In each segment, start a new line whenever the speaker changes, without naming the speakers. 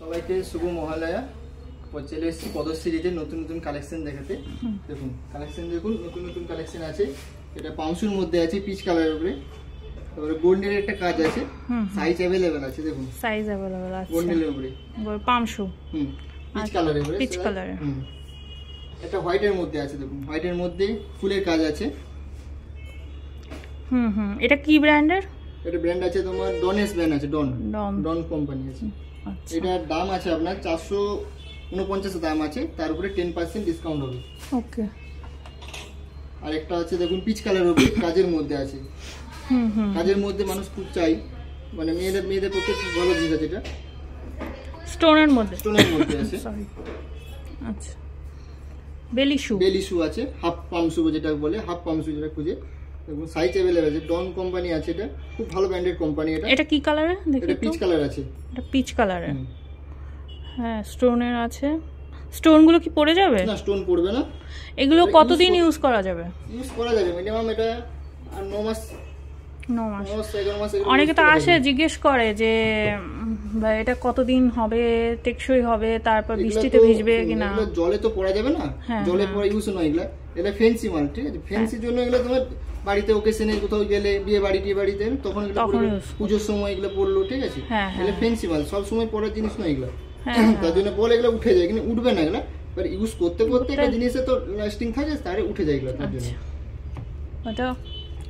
সবাইকে শুভ মহালয়া। চলে এসেছি পদশ্রীতে নতুন নতুন কালেকশন দেখাতে। দেখুন কালেকশন, দেখুন নতুন নতুন কালেকশন আছে। এটা পামসুর মধ্যে আছে, পিচ কালারের উপরে। তারপরে গোল্ডের একটা কাজ আছে, সাইজ अवेलेबल আছে। দেখুন
সাইজ अवेलेबल আছে
গোল্ডের উপরে
পামসু,
পিচ কালারের উপরে,
পিচ কালারের।
এটা হোয়াইটের মধ্যে আছে। দেখুন হোয়াইটের মধ্যে ফুলের কাজ আছে।
এটা কি ব্র্যান্ডের?
এটা ব্র্যান্ড আছে তোমার ডনেস ব্র্যান্ড আছে, ডন কোম্পানি আছে।
আচ্ছা,
এটার দাম আছে আপনার 449 দাম আছে, তার উপরে 10% ডিসকাউন্ট হবে।
ওকে।
আর একটা আছে দেখুন পিচ কালারের উপরে কাজের মধ্যে আছে। কাজের মধ্যে মানুষ খুব চাই, মানে মেয়েদের পক্ষে খুব ভালো জিনিস আছে। এটা
স্টোনের মধ্যে
আছে।
সরি, আচ্ছা। বেলি শু
আছে, হাফ পাম শু যেটা বলে, হাফ পাম শু যেটা খুঁজে। দেখুন সাইজ अवेलेबल আছে, ডন কোম্পানি আছে। এটা খুব ভালো ব্র্যান্ডেড কোম্পানি। এটা
কি কালারে? দেখি
এটা পিচ কালার আছে।
এটা পিচ কালারে, হ্যাঁ স্টোনের আছে। স্টোনগুলো কি পড়ে যাবে?
না, স্টোন পড়বে না।
এগুলো কতদিন ইউজ করা যাবে?
ইউজ করা যাবে মিনিমাম এটা 9 মাস।
অনেকে তো আসে জিজ্ঞেস করে যে এটা কতদিন হবে, টেকসই হবে, তারপর বৃষ্টিতে ভিজবে কিনা।
জলে তো পড়া যাবে না, জলে পড়া ইউজ নয় এগুলা। এটা ফেন্সি মাল, ঠিক আছে? ফেন্সির জন্য এগুলো তোমার বাড়িতে ওকেশনে কোথাও গেলে, বিয়ে বাড়িতে তখন পুজোর সময় এগুলো পড়লো, ঠিক আছে? এগুলো ফেন্সি মাল, সব সময় পড়ার জিনিস নয় এগুলো। তার জন্য বলে এগুলো উঠে যায়, কিন্তু উঠবে না এগুলা। বাট ইউজ করতে একটা জিনিসে তো লাস্টিং থাকে, তারে উঠে যায় এগুলো। তার জন্য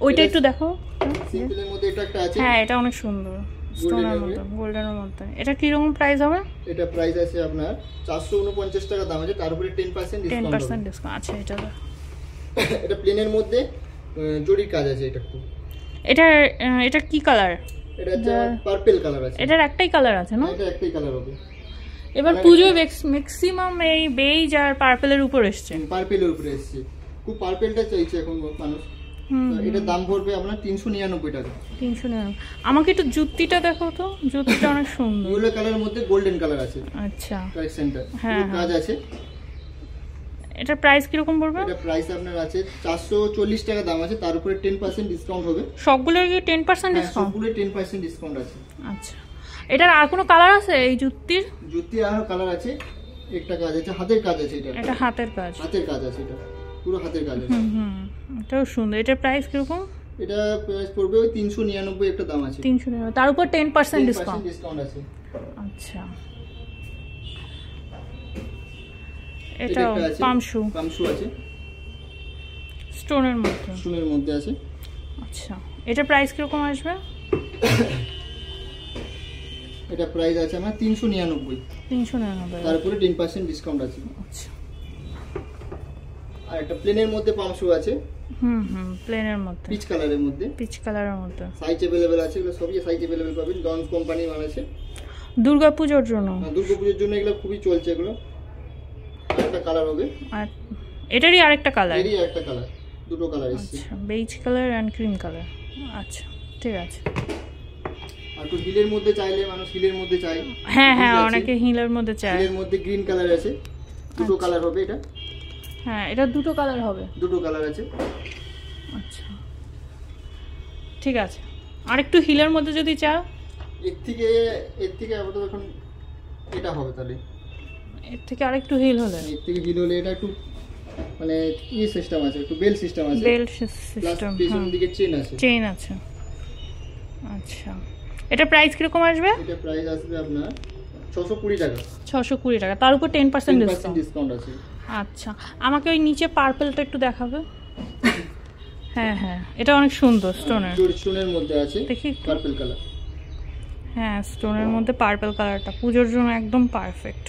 ওইটা একটু দেখো।
সিম্পলের মধ্যে এটা একটা আছে,
হ্যাঁ এটা অনেক সুন্দর, স্টোনের মধ্যে, গোল্ডেনের মধ্যে। এটা কি রকম প্রাইস হবে?
এটা প্রাইস আছে আপনার 449 টাকা দাম আছে, তার উপরে 10%
ডিসকাউন্ট আছে।
এটা প্লেনের মধ্যে জরির কাজ আছে।
এটা কি কালার?
এটা হচ্ছে পার্পল কালার আছে।
এটার একটাই কালার আছে না?
এটা একটাই কালার হবে।
এবার পুজোয় ম্যাক্সিমাম এই বেজ আর পার্পলের উপর এসেছে।
পার্পলের উপরে এসেছে, খুব পার্পলটা চাইছে এখন মানুষ। এটা দাম পড়বে আপনার 399 টাকা।
399। আমাকে একটু জুতিটা দেখো তো, জুতিটা অনেক সুন্দর।
ইয়েলো কালারের মধ্যে গোল্ডেন কালার আছে।
আচ্ছা,
কালেকশনটা কাজ আছে।
এটার প্রাইস কি রকম পড়বে?
এটা প্রাইস আপনার আছে 440 টাকা দাম আছে, তার উপরে 10% ডিসকাউন্ট হবে।
সবগুলোর কি 10% ডিসকাউন্ট?
সবগুলোর 10% ডিসকাউন্ট আছে।
আচ্ছা, এটার আর কোনো কালার আছে? এই জুতির
আরো কালার আছে। একটা কাজ আছে, হাতের কাজ আছে।
এটা হাতের কাজ আছে। এটা পুরো হাতের কাজ আছে। এটাও সুন্দর। এটার প্রাইস কি রকম?
এটা প্রাইস পড়বে 399 একটা দাম আছে।
399, তার উপর 10% ডিসকাউন্ট
আছে।
আচ্ছা, এটা পামসু
আছে,
স্টোনের মধ্যে
আছে।
আচ্ছা, এটা প্রাইস কি রকম আসবে?
এটা প্রাইস আছে আমার 399, তার উপরে 10% ডিসকাউন্ট আছে।
আচ্ছা,
আর একটা প্লেনের মধ্যে পামসু আছে।
প্লেনের মধ্যে,
পিচ কালারের মধ্যে
সাইজ
अवेलेबल আছে। এগুলো সবই সাইজ अवेलेबल পাবেন, ডন কোম্পানি মাল আছে।
দুর্গাপূজার জন্য
এগুলো খুবই চলছে। এগুলো আরেকটা কালার হবে,
আর এটারই আরেকটা কালার,
দুটো কালার আছে।
আচ্ছা, beige colour and cream colour. আচ্ছা, ঠিক আছে।
আর তো হিলের মধ্যে চাইলে মানুষ হিলের মধ্যে চায়।
হ্যাঁ অনেকে হিলের মধ্যে চায়।
হিলের মধ্যে গ্রিন কালার আছে, দুটো কালার হবে।
এটা দুটো কালার হবে,
আছে।
আচ্ছা, ঠিক আছে। আর একটু হিলের মধ্যে যদি চাও,
এর থেকে আপাতত এখন এটা হবে। তাহলে
এর থেকে আরেকটু হিল হলে,
এটা একটু মানে সিস্টেম আছে, একটু বেল সিস্টেম আছে। পেছন দিকে চেইন আছে।
আচ্ছা, এটা প্রাইস কি রকম আসবে?
এটা প্রাইস আসবে আপনার 620 টাকা।
620 টাকা, তার উপর 10%
ডিসকাউন্ট আছে।
আচ্ছা, আমাকে ওই নিচে পার্পলটা একটু দেখাবে। হ্যাঁ, এটা অনেক সুন্দর,
স্টোনের মধ্যে আছে।
দেখি
পার্পল কালার।
হ্যাঁ, স্টোনের মধ্যে পার্পল কালারটা পুজোর জন্য একদম পারফেক্ট।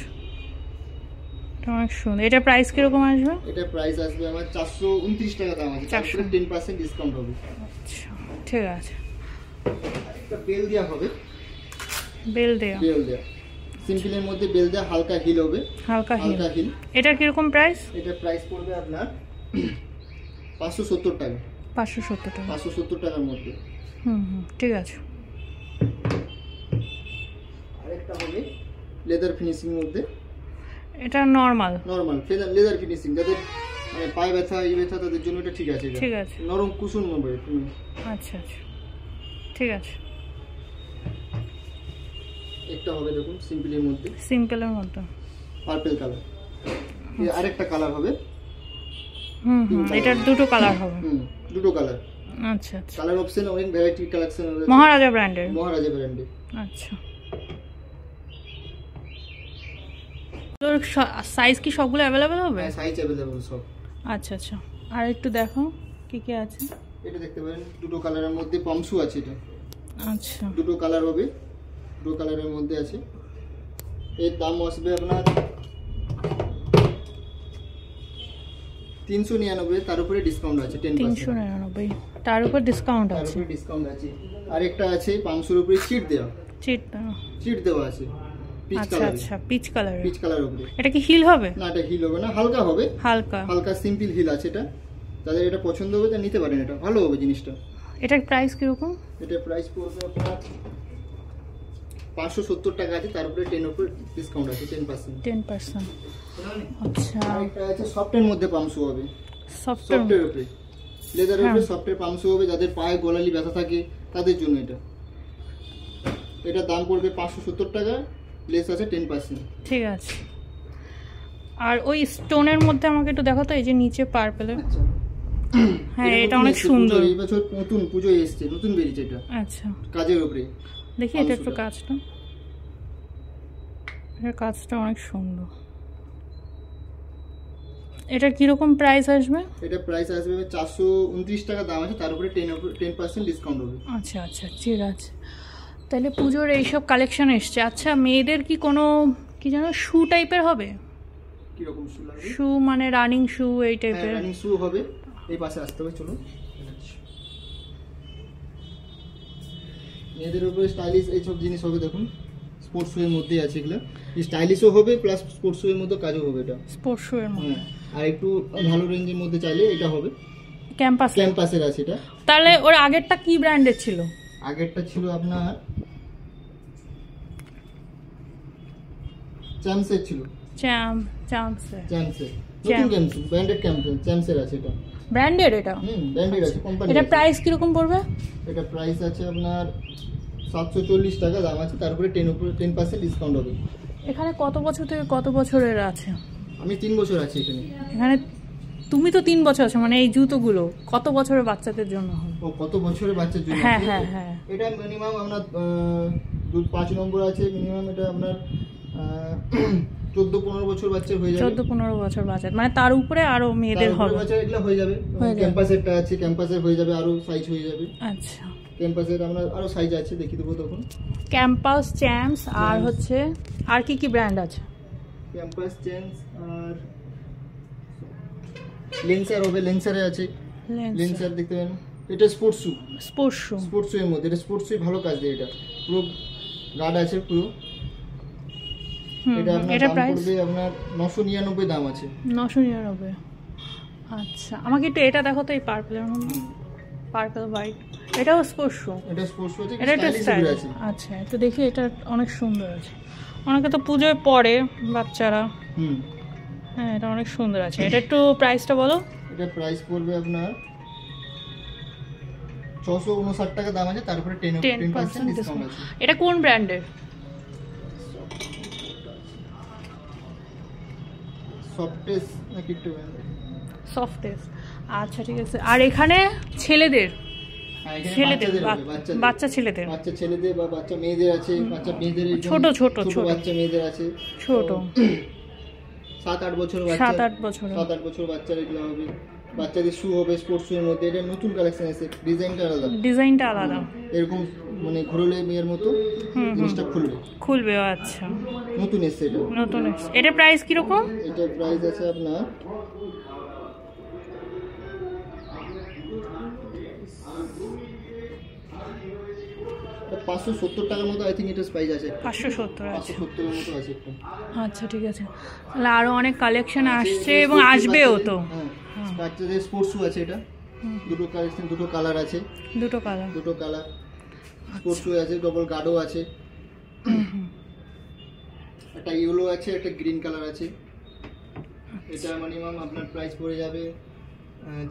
এটা অনেক সুন্দর। এটা প্রাইস কি রকম আসবে?
এটা প্রাইস আসবে আমার 429 টাকা দাম আছে, তার উপরে 10% ডিসকাউন্ট হবে।
আচ্ছা, ঠিক আছে।
একটা বেল দেয়া হবে,
বেল দেয়া
সিম্পলের মধ্যে বেল দেয়া, হালকা হিল হবে, হালকা হিল।
এটা কি রকম প্রাইস?
এটা প্রাইস পড়বে আপনার 570 টাকা।
570
টাকার মধ্যে।
ঠিক আছে।
আরেকটা হবে লেদার ফিনিশিং মধ্যে।
এটা নরমাল
লেদার ফিনিশিং, যাদের মানে পায়ে ব্যথা তাদের জন্য এটা ঠিক আছে। নরম কুশন হবে। আচ্ছা,
ঠিক আছে।
একটা হবে দেখুন সিম্পলের মধ্যে,
সিম্পলের মধ্যে
পার্পল কালার। আরেকটা কালার হবে,
এটার দুটো কালার হবে,
দুটো কালার।
আচ্ছা আচ্ছা,
কালার অপশন অনেক ভ্যারাইটি কালেকশন হবে,
মহারাজা ব্র্যান্ডের,
মহারাজা ব্র্যান্ডের।
আচ্ছা, তোর সাইজ কি সবগুলো অ্যাভেলেবেল হবে?
হ্যাঁ সাইজ অ্যাভেলেবেল সব।
আচ্ছা আচ্ছা, আর একটু দেখো কি কি আছে।
এটা দেখতে পারেন দুটো কালারের মধ্যে পামসু আছে এটা। আচ্ছা, দুটো কালার হবে, দুটো কালারের মধ্যে আছে। এর দাম আসবে আপনার 399, তার উপরে ডিসকাউন্ট আছে 10%।
399, তার উপর ডিসকাউন্ট আছে,
তার উপরে ডিসকাউন্ট আছে। আরেকটা আছে পামসুর উপরে চিট দেওয়া, চিট দেওয়া আছে পিচ কালার। আচ্ছা, পিচ কালার উপরে।
এটা কি হিল হবে?
না, এটা হিল হবে না, হালকা হবে, হালকা সিম্পল হিল আছে এটা। যাদের এটা পছন্দ হবে তা নিতে পারেন, এটা ভালো হবে জিনিসটা।
এটার প্রাইস কি রকম?
এটা প্রাইস পড়বে আপনার 570 টাকা আছে, তার উপরে 10 উপরে ডিসকাউন্ট আছে 10%। আচ্ছা, এটা আছে সফটের মধ্যে পামসু হবে, সফটের উপরে লেদারের উপরে সফটের পামসু হবে। যাদের পায়ে গোলালি ব্যথা থাকে তাদের জন্য এটা। এটা দাম পড়বে 570 টাকা, লেস আছে 10%। ঠিক আছে।
আর ওই স্টোনের মধ্যে আমাকে একটু দেখো তো, এই যে নিচে পার্পলের। আচ্ছা, হ্যাঁ এটা অনেক সুন্দর,
এই বছর নতুন পুজোয় এসেছে, নতুন বেরিয়েছে এটা।
আচ্ছা,
কাজের উপরে
দেখি এটা একটু কাজটা, এর কাজটা অনেক সুন্দর। এটা কি রকম প্রাইস আসবে?
এটা প্রাইস আসবে 429 টাকা দাম আছে, তার উপরে 10% ডিসকাউন্ট হবে।
আচ্ছা আচ্ছা, ঠিক আছে। তাহলে পুজোর এইসব কালেকশন এসছে। আচ্ছা, মেয়েদের কি কোনো কি যেন শু টাইপের হবে?
কি রকম শু লাগবে?
শু মানে রানিং শু এই টাইপের?
রানিং শু হবে। এই পাশে আসতে হবে, চলুন। মেয়েদের উপরে স্টাইলিশ এই সব জিনিস হবে, দেখুন স্পোর্টস শু এর মধ্যে আছে এগুলো। স্টাইলিশও হবে প্লাস স্পোর্টস শু এর মধ্যে কাজও হবে এটা।
স্পোর্টস শু এর মধ্যে
আর একটু ভালো রেঞ্জের মধ্যে চাইলে এটা হবে। ক্যাম্পাসের আছে এটা।
তাহলে ওর আগেরটা কি ব্র্যান্ডের ছিল?
আগেরটা ছিল আপনার চ্যাম্পসের ছিল। চ্যাম্পসের নতুন ক্যাম্পস, ব্র্যান্ডেড চ্যাম্পসের আছে এটা।
ব্র্যান্ডেড এটা?
ব্র্যান্ডেড আছে, কোম্পানি।
এটা প্রাইস কি রকম পড়বে?
এটা প্রাইস আছে আপনার 740 টাকা দাম আছে, তার উপরে 10% ডিসকাউন্ট হবে।
এখানে কত বছর থেকে কত বছরের আছে?
আমি 3 বছর আছি এখানে।
এখানে তুমি তো 3 বছর আছো, মানে এই জুতোগুলো কত বছরের বাচ্চাদের জন্য হবে?
ও কত বছরের বাচ্চার জন্য?
হ্যাঁ হ্যাঁ হ্যাঁ,
এটা মিনিমাম আপনার 5 নম্বর আছে মিনিমাম। এটা আপনার 14-15 বছর বাচ্চার হয়ে যাবে।
14-15 বছর বাচ্চা, মানে তার উপরে আরো মেয়েদের হবে।
বাচ্চা এগুলো হয়ে যাবে। ক্যাম্পাসেরটা আছে, ক্যাম্পাসের হয়ে যাবে, আরো সাইজ হয়ে যাবে।
আচ্ছা,
ক্যাম্পাসের আমরা আরো সাইজ আছে, দেখিয়ে দেবো তখন।
ক্যাম্পাস, চ্যাম্পস আর হচ্ছে আর কি কি ব্র্যান্ড আছে?
ক্যাম্পাস, চ্যাম্পস আর লেন্সার হবে, লেন্সারে আছে। লেন্সার দেখতে পারেন, এটা স্পোর্টস শু এর মধ্যে। এটা স্পোর্টস শু ভালো কাজ দেয়, এটা পুরো গার্ড আছে পুরো। এটা আপনার দাম পড়বে আপনার 999 দাম আছে।
999। আচ্ছা, আমাকে একটু এটা দেখো তো, এই পার্পলের মধ্যে, পার্পল হোয়াইট। এটাও স্পোর্টস শু? এটা স্পোর্টস শু আছে, এটা একটু স্টাইল আছে। আচ্ছা, একটু দেখি, এটা অনেক সুন্দর আছে। অনেকে তো পুজোয় পরে বাচ্চারা। হ্যাঁ, এটা অনেক সুন্দর আছে। এটা একটু প্রাইসটা বলো। এটা প্রাইস পড়বে আপনার 659 টাকা দাম আছে, তার উপরে 10% ডিসকাউন্ট আছে। এটা কোন ব্র্যান্ডের? সফটেস নাকি একটু ব্র্যান্ডের? সফটেস। আচ্ছা, ঠিক আছে। আর এখানে ছেলেদের, বাচ্চা ছেলেদের বা বাচ্চা মেয়েদের আছে। বাচ্চা মেয়েদের ছোট বাচ্চা মেয়েদের আছে, ছোট 7-8 বছর বাচ্চা, 7-8 বছর বাচ্চার এগুলো হবে। বাচ্চাদের শু হবে স্পোর্টস শু এর মধ্যে। এটা নতুন কালেকশন আছে, ডিজাইনটা আলাদা। এরকম মানে ঘুরলে মেয়ের মতো জিনিসটা খুলবে। আচ্ছা, নতুন এসেছে এটা, নতুন এসেছে। এটা প্রাইস কি রকম? এটা প্রাইস আছে আপনার 570 টাকার মতো। আই থিঙ্ক এটা প্রাইস আছে 570 এর মতো আছে একটা। আচ্ছা, ঠিক আছে। তাহলে আরো অনেক কালেকশন আসছে এবং আসবেও তো। বাচ্চাদের স্পোর্টস শু আছে, এটা দুটো কালেকশন, দুটো কালার আছে। দুটো কালার স্পোর্টস শু আছে, ডবল গার্ডও আছে। একটা ইয়েলো আছে, একটা গ্রিন কালার আছে। এটা মিনিমাম আপনার প্রাইস পড়ে যাবে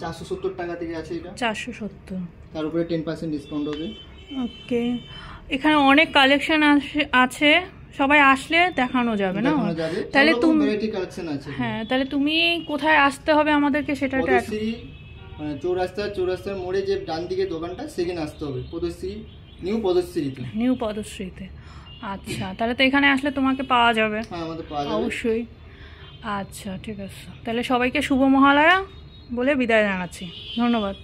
470 টাকা থেকে আছে এটা। 470, তার উপরে 10% ডিসকাউন্ট হবে। ওকে,
এখানে অনেক কালেকশন আছে, সবাই আসলে দেখানো যাবে না? তাহলে তুমি হ্যাঁ, তাহলে তুমি কোথায় আসতে হবে আমাদেরকে সেটা
চৌরাস্তার মোড়ে যে ডান দিকে দোকানটা সেখানে আসতে হবে, নিউ পদশ্রীতে।
আচ্ছা, তাহলে তো এখানে আসলে তোমাকে পাওয়া যাবে।
হ্যাঁ, আমাদের পাওয়া যাবে
অবশ্যই। আচ্ছা ঠিক আছে, তাহলে সবাইকে শুভ মহালয়া বলে বিদায় জানাচ্ছি। ধন্যবাদ।